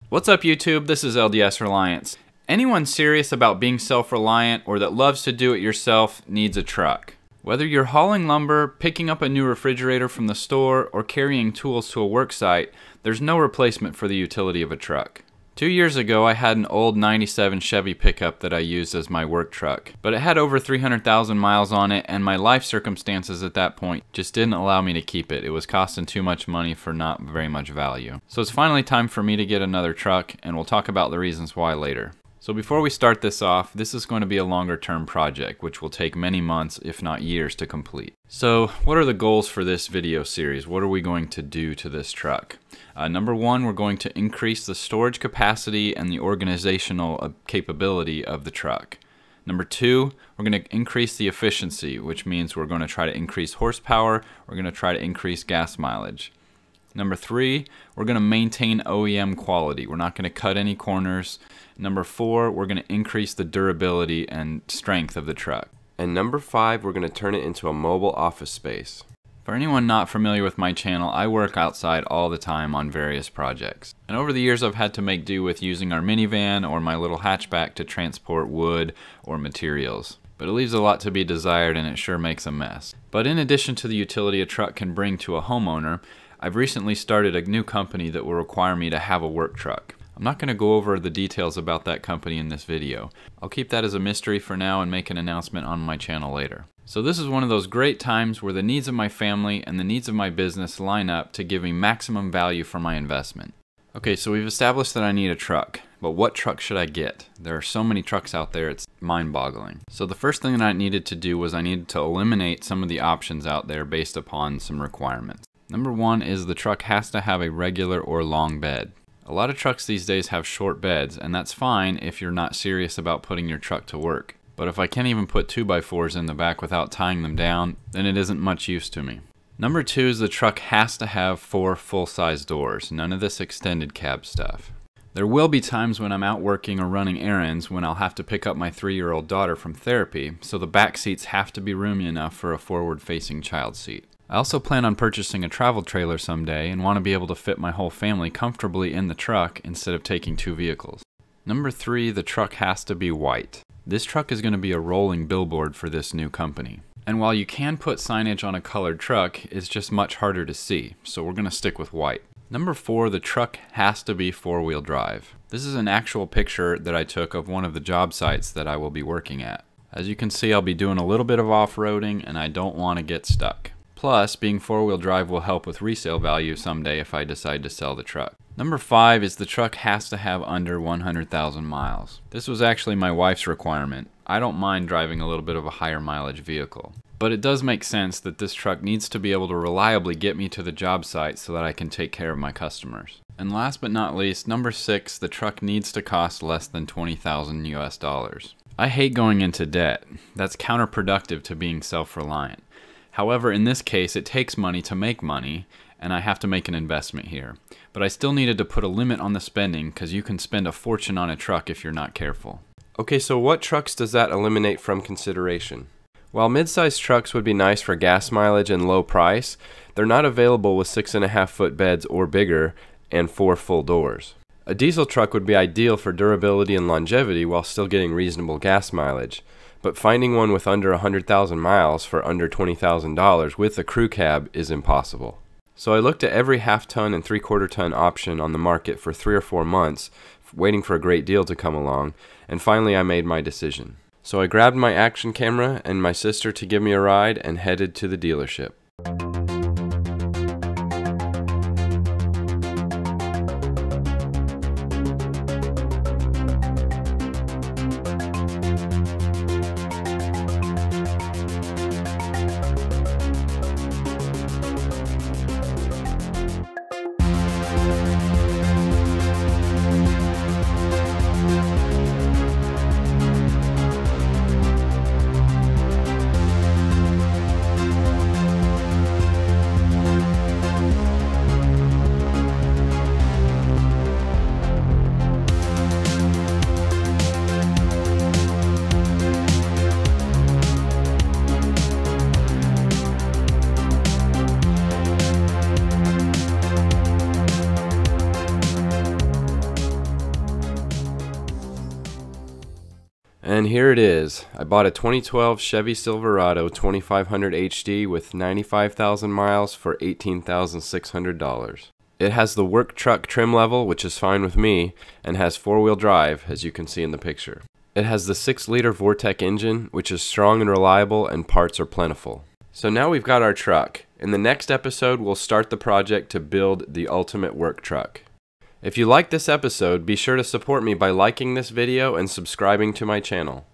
What's up YouTube? This is LDS Reliance. Anyone serious about being self-reliant or that loves to do it yourself needs a truck. Whether you're hauling lumber, picking up a new refrigerator from the store, or carrying tools to a work site, there's no replacement for the utility of a truck. 2 years ago, I had an old 97 Chevy pickup that I used as my work truck, but it had over 300,000 miles on it, and my life circumstances at that point just didn't allow me to keep it. It was costing too much money for not very much value. So it's finally time for me to get another truck, and we'll talk about the reasons why later. So before we start this off, this is going to be a longer term project, which will take many months, if not years, to complete. So what are the goals for this video series? What are we going to do to this truck? Number one, we're going to increase the storage capacity and the organizational capability of the truck. Number two, we're going to increase the efficiency, which means we're going to try to increase horsepower, we're going to try to increase gas mileage. Number three, we're going to maintain OEM quality. We're not going to cut any corners. Number four, we're going to increase the durability and strength of the truck. And number five, we're going to turn it into a mobile office space. For anyone not familiar with my channel, I work outside all the time on various projects. And over the years I've had to make do with using our minivan or my little hatchback to transport wood or materials. But it leaves a lot to be desired and it sure makes a mess. But in addition to the utility a truck can bring to a homeowner, I've recently started a new company that will require me to have a work truck. I'm not going to go over the details about that company in this video. I'll keep that as a mystery for now and make an announcement on my channel later. So this is one of those great times where the needs of my family and the needs of my business line up to give me maximum value for my investment. Okay, so we've established that I need a truck, but what truck should I get? There are so many trucks out there, it's mind-boggling. So the first thing that I needed to do was I needed to eliminate some of the options out there based upon some requirements. Number one is the truck has to have a regular or long bed. A lot of trucks these days have short beds, and that's fine if you're not serious about putting your truck to work. But if I can't even put 2x4s in the back without tying them down, then it isn't much use to me. Number two is the truck has to have 4 full-size doors, none of this extended cab stuff. There will be times when I'm out working or running errands when I'll have to pick up my 3-year-old daughter from therapy, so the back seats have to be roomy enough for a forward-facing child seat. I also plan on purchasing a travel trailer someday and want to be able to fit my whole family comfortably in the truck instead of taking 2 vehicles. Number three, the truck has to be white. This truck is going to be a rolling billboard for this new company. And while you can put signage on a colored truck, it's just much harder to see, so we're going to stick with white. Number four, the truck has to be 4-wheel drive. This is an actual picture that I took of one of the job sites that I will be working at. As you can see, I'll be doing a little bit of off-roading and I don't want to get stuck. Plus, being 4-wheel drive will help with resale value someday if I decide to sell the truck. Number five is the truck has to have under 100,000 miles. This was actually my wife's requirement. I don't mind driving a little bit of a higher mileage vehicle. But it does make sense that this truck needs to be able to reliably get me to the job site so that I can take care of my customers. And last but not least, number six, the truck needs to cost less than $20,000 US. I hate going into debt. That's counterproductive to being self-reliant. However, in this case, it takes money to make money, and I have to make an investment here. But I still needed to put a limit on the spending because you can spend a fortune on a truck if you're not careful. Okay, so what trucks does that eliminate from consideration? While mid-sized trucks would be nice for gas mileage and low price, they're not available with 6.5-foot beds or bigger and 4 full doors. A diesel truck would be ideal for durability and longevity while still getting reasonable gas mileage. But finding one with under 100,000 miles for under $20,000 with a crew cab is impossible. So I looked at every half-ton and 3/4-ton option on the market for 3 or 4 months, waiting for a great deal to come along, and finally I made my decision. So I grabbed my action camera and my sister to give me a ride and headed to the dealership. And here it is. I bought a 2012 Chevy Silverado 2500 HD with 95,000 miles for $18,600. It has the work truck trim level, which is fine with me, and has four-wheel drive, as you can see in the picture. It has the 6-liter Vortec engine, which is strong and reliable, and parts are plentiful. So now we've got our truck. In the next episode, we'll start the project to build the ultimate work truck. If you like this episode, be sure to support me by liking this video and subscribing to my channel.